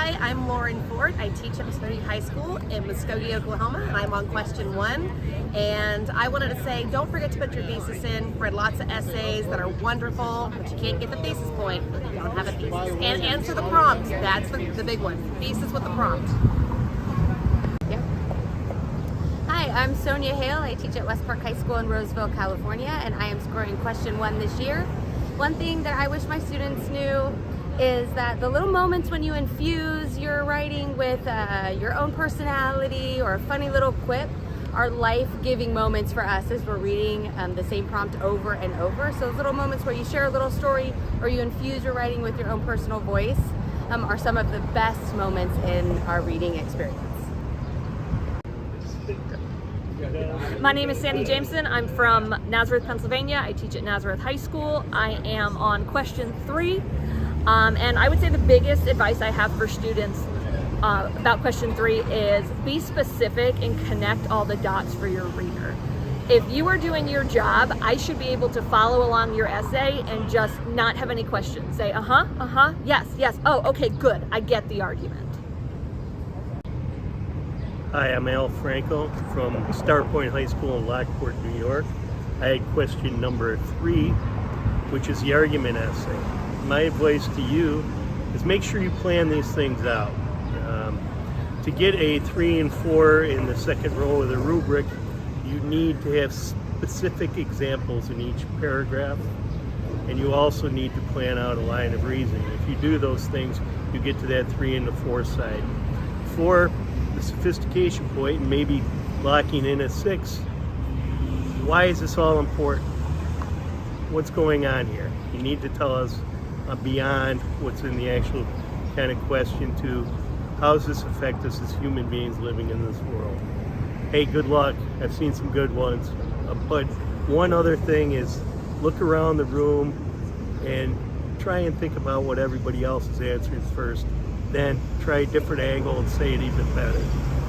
Hi, I'm Lauren Ford. I teach at Muskogee High School in Muskogee, Oklahoma, and I'm on question 1. And I wanted to say, don't forget to put your thesis in. Read lots of essays that are wonderful, but you can't get the thesis point if you don't have a thesis. And answer the prompt. That's the big one. Thesis with the prompt. Yep. Hi, I'm Sonia Hale. I teach at West Park High School in Roseville, California, and I am scoring question 1 this year. One thing that I wish my students knew is that the little moments when you infuse your writing with your own personality or a funny little quip are life-giving moments for us as we're reading the same prompt over and over. So those little moments where you share a little story or you infuse your writing with your own personal voice are some of the best moments in our reading experience. My name is Sandy Jameson. I'm from Nazareth, Pennsylvania. I teach at Nazareth High School. I am on question 3. And I would say the biggest advice I have for students about question 3 is be specific and connect all the dots for your reader. If you are doing your job, I should be able to follow along your essay and just not have any questions. Say, yes, oh, okay, good, I get the argument. Hi, I'm Al Franco from Starpoint High School in Lockport, New York. I had question number 3, which is the argument essay. My advice to you is make sure you plan these things out. To get a 3 and 4 in the second row of the rubric, you need to have specific examples in each paragraph, and you also need to plan out a line of reasoning. If you do those things, you get to that 3 and the 4 side. For the sophistication point, and maybe locking in a 6, why is this all important? What's going on here? You need to tell us beyond what's in the actual kind of question to how does this affect us as human beings living in this world? Hey, good luck. I've seen some good ones. But one other thing is look around the room and try and think about what everybody else is answering first. Then try a different angle and say it even better.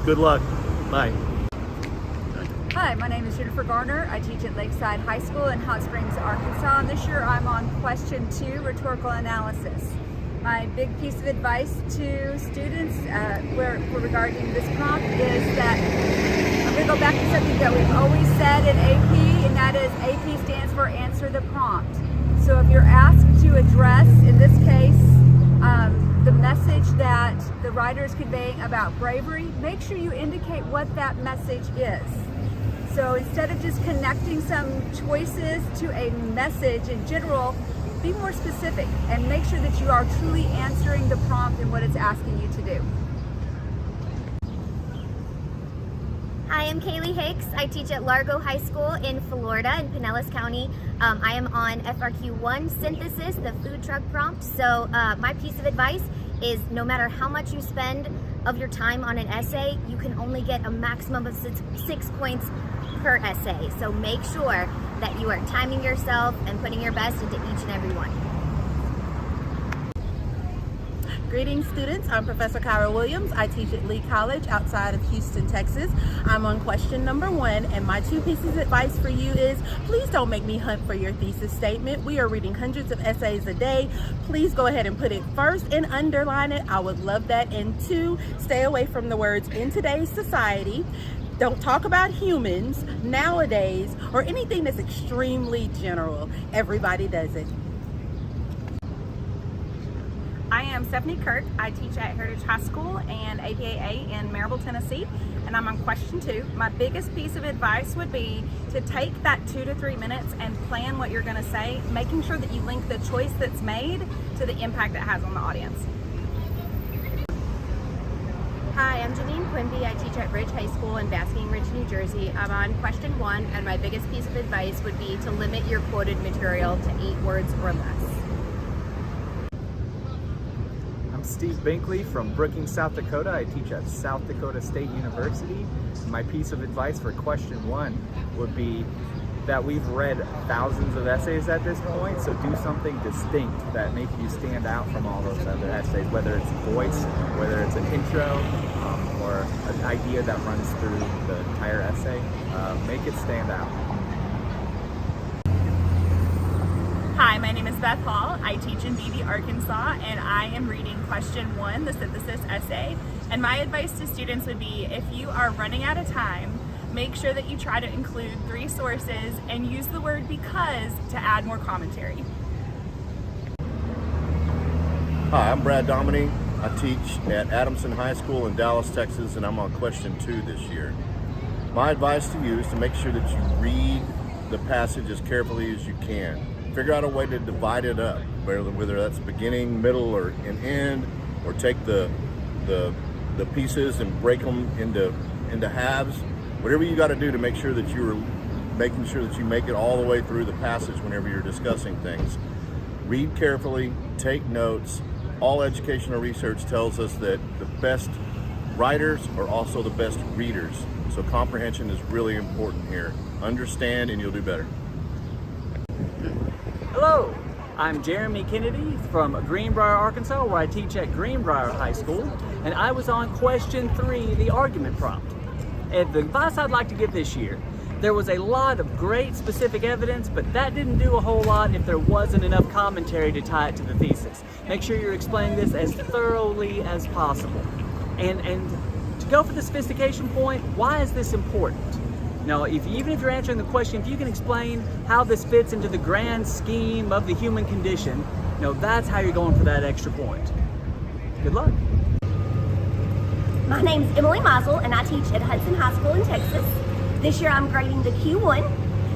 Good luck. Bye. Hi, my name is Jennifer Garner. I teach at Lakeside High School in Hot Springs, Arkansas, and this year I'm on question 2, rhetorical analysis. My big piece of advice to students regarding this prompt is that I'm going to go back to something that we've always said in AP, and that is AP stands for answer the prompt. So if you're asked to address, in this case, the message that the writer is conveying about bravery, make sure you indicate what that message is. So instead of just connecting some choices to a message in general, be more specific and make sure that you are truly answering the prompt and what it's asking you to do. Hi, I'm Kaylee Hicks. I teach at Largo High School in Florida in Pinellas County. I am on FRQ1 synthesis, the food truck prompt. So my piece of advice is no matter how much you spend of your time on an essay, you can only get a maximum of 6 points per essay. So make sure that you are timing yourself and putting your best into each and every one. Greetings, students. I'm Professor Kyra Williams. I teach at Lee College outside of Houston, Texas. I'm on question number 1, and my 2 pieces of advice for you is please don't make me hunt for your thesis statement. We are reading hundreds of essays a day. Please go ahead and put it first and underline it. I would love that. And 2, stay away from the words in today's society. Don't talk about humans, nowadays, or anything that's extremely general. Everybody does it. I am Stephanie Kirk. I teach at Heritage High School and APAA in Maryville, Tennessee, and I'm on question 2. My biggest piece of advice would be to take that 2 to 3 minutes and plan what you're going to say, making sure that you link the choice that's made to the impact it has on the audience. Hi, I'm Janine Quimby. I teach at Ridge High School in Basking Ridge, New Jersey. I'm on question 1, and my biggest piece of advice would be to limit your quoted material to 8 words or less. Steve Binkley from Brookings, South Dakota. I teach at South Dakota State University. My piece of advice for question 1 would be that we've read thousands of essays at this point, so do something distinct that makes you stand out from all those other essays, whether it's voice, whether it's an intro, or an idea that runs through the entire essay. Make it stand out. Hi, my name is Beth Hall. I teach in Beebe, Arkansas, and I am reading question 1, the synthesis essay. And my advice to students would be, if you are running out of time, make sure that you try to include 3 sources and use the word because to add more commentary. Hi, I'm Brad Dominy. I teach at Adamson High School in Dallas, Texas, and I'm on question 2 this year. My advice to you is to make sure that you read the passage as carefully as you can. Figure out a way to divide it up, whether that's beginning, middle, or an end, or take the pieces and break them into halves. Whatever you got to do to make sure that you're making sure that you make it all the way through the passage whenever you're discussing things. Read carefully, take notes. All educational research tells us that the best writers are also the best readers. So comprehension is really important here. Understand and you'll do better. Hello, I'm Jeremy Kennedy from Greenbrier, Arkansas, where I teach at Greenbrier High School, and I was on question 3, the argument prompt. And the advice I'd like to give this year, there was a lot of great specific evidence, but that didn't do a whole lot if there wasn't enough commentary to tie it to the thesis. Make sure you're explaining this as thoroughly as possible. And to go for the sophistication point, why is this important? Now, even if you're answering the question, if you can explain how this fits into the grand scheme of the human condition, that's how you're going for that extra point. Good luck. My name's Emily Mazel, and I teach at Hudson High School in Texas. This year I'm grading the Q1,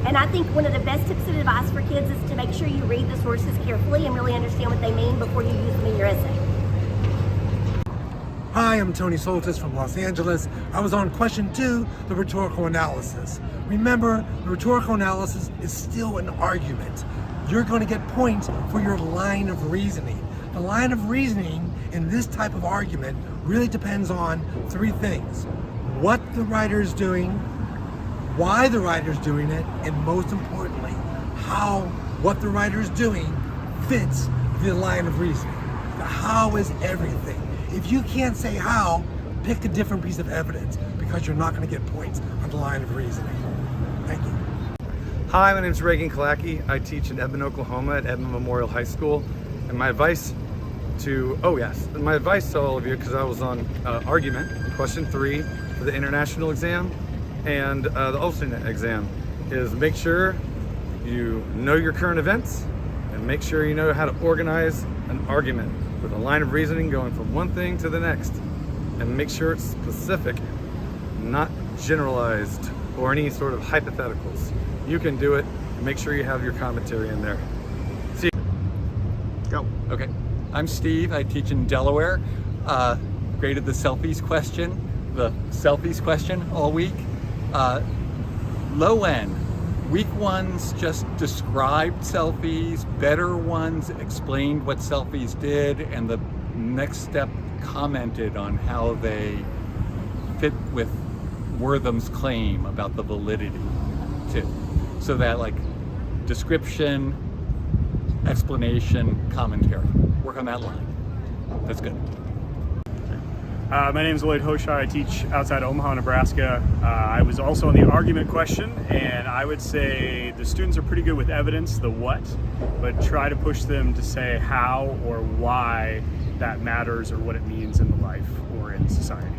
and I think one of the best tips and advice for kids is to make sure you read the sources carefully and really understand what they mean before you use them in your essay. Hi, I'm Tony Soltis from Los Angeles. I was on question 2, the rhetorical analysis. Remember, the rhetorical analysis is still an argument. You're going to get points for your line of reasoning. The line of reasoning in this type of argument really depends on 3 things. What the writer is doing, why the writer is doing it, and most importantly, how what the writer is doing fits the line of reasoning. The how is everything. If you can't say how, pick a different piece of evidence because you're not going to get points on the line of reasoning. Thank you. Hi, my name is Reagan Kalaki. I teach in Edmond, Oklahoma at Edmond Memorial High School. And my advice to all of you, because I was on argument, question 3 for the international exam and the alternate exam, is make sure you know your current events and make sure you know how to organize an argument with a line of reasoning going from one thing to the next, and make sure it's specific, not generalized or any sort of hypotheticals. You can do it, and make sure you have your commentary in there. See you. Go. Okay. I'm Steve. I teach in Delaware. Graded the selfies question all week. Low end. Weak ones just described selfies, better ones explained what selfies did, and the next step commented on how they fit with Wortham's claim about the validity too. So that description, explanation, commentary. Work on that line. That's good. My name is Lloyd Hoshaw. I teach outside Omaha, Nebraska. I was also on the argument question, and I would say the students are pretty good with evidence, the what, but try to push them to say how or why that matters or what it means in the life or in society.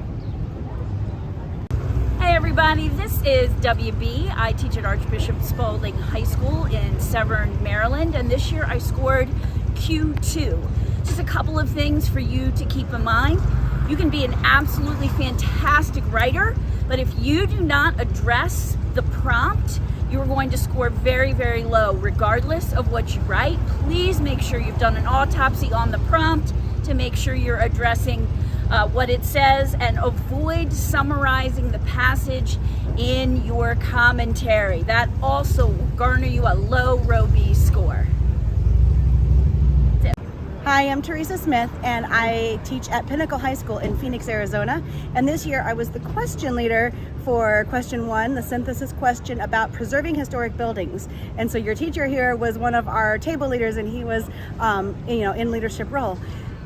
Hey everybody, this is WB. I teach at Archbishop Spalding High School in Severn, Maryland, and this year I scored Q2. Just a couple of things for you to keep in mind. You can be an absolutely fantastic writer, but if you do not address the prompt, you're going to score very, very low, regardless of what you write. Please make sure you've done an autopsy on the prompt to make sure you're addressing what it says, and avoid summarizing the passage in your commentary. That also will garner you a low row B score. Hi, I'm Teresa Smith, and I teach at Pinnacle High School in Phoenix, Arizona. And this year I was the question leader for question 1, the synthesis question about preserving historic buildings. And so your teacher here was one of our table leaders, and he was, in leadership role.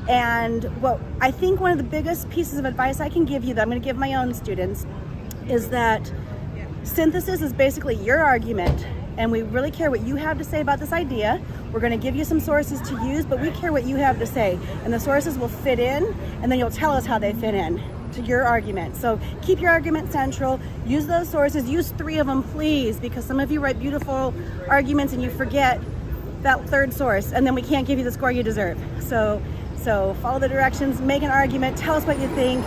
And what I think one of the biggest pieces of advice I can give you, that I'm going to give my own students, is that synthesis is basically your argument, and we really care what you have to say about this idea. We're going to give you some sources to use, but we care what you have to say. And the sources will fit in, and then you'll tell us how they fit in to your argument. So keep your argument central, use those sources, use 3 of them, please, because some of you write beautiful arguments and you forget that 3rd source, and then we can't give you the score you deserve. So follow the directions, make an argument, tell us what you think,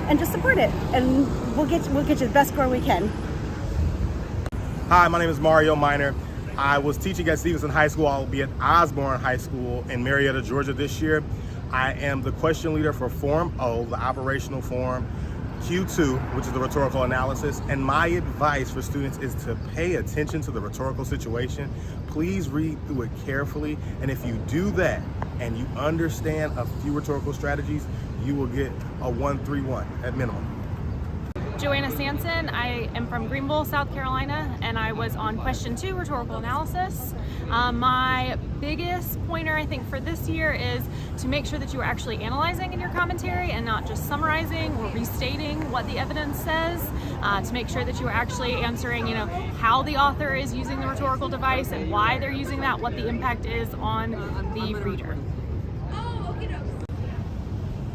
and just support it, and we'll get you the best score we can. Hi, my name is Mario Minor. I was teaching at Stevenson High School. I'll be at Osborne High School in Marietta, Georgia this year. I am the question leader for Form O, the operational form, Q2, which is the rhetorical analysis. And my advice for students is to pay attention to the rhetorical situation. Please read through it carefully. And if you do that and you understand a few rhetorical strategies, you will get a 131 at minimum. Joanna Sanson. I am from Greenville, South Carolina, and I was on question 2, rhetorical analysis. My biggest pointer, I think, for this year is to make sure that you are actually analyzing in your commentary and not just summarizing or restating what the evidence says, to make sure that you are actually answering, how the author is using the rhetorical device and why they're using that, what the impact is on the reader.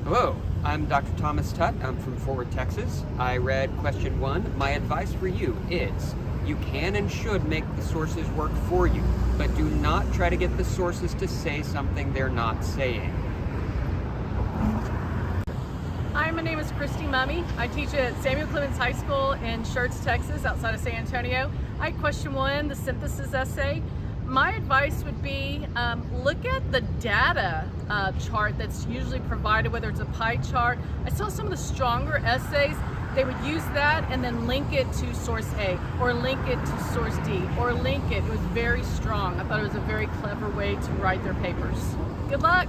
Hello, I'm Dr. Thomas Tutt. I'm from Fort Worth, Texas. I read question 1. My advice for you is you can and should make the sources work for you, but do not try to get the sources to say something they're not saying. Hi, my name is Christy Mummy. I teach at Samuel Clemens High School in Schertz, Texas, outside of San Antonio. I had question 1, the synthesis essay. My advice would be look at the data chart that's usually provided, whether it's a pie chart. I saw some of the stronger essays, they would use that and then link it to source A, or link it to source D, or link it. It was very strong. I thought it was a very clever way to write their papers. Good luck.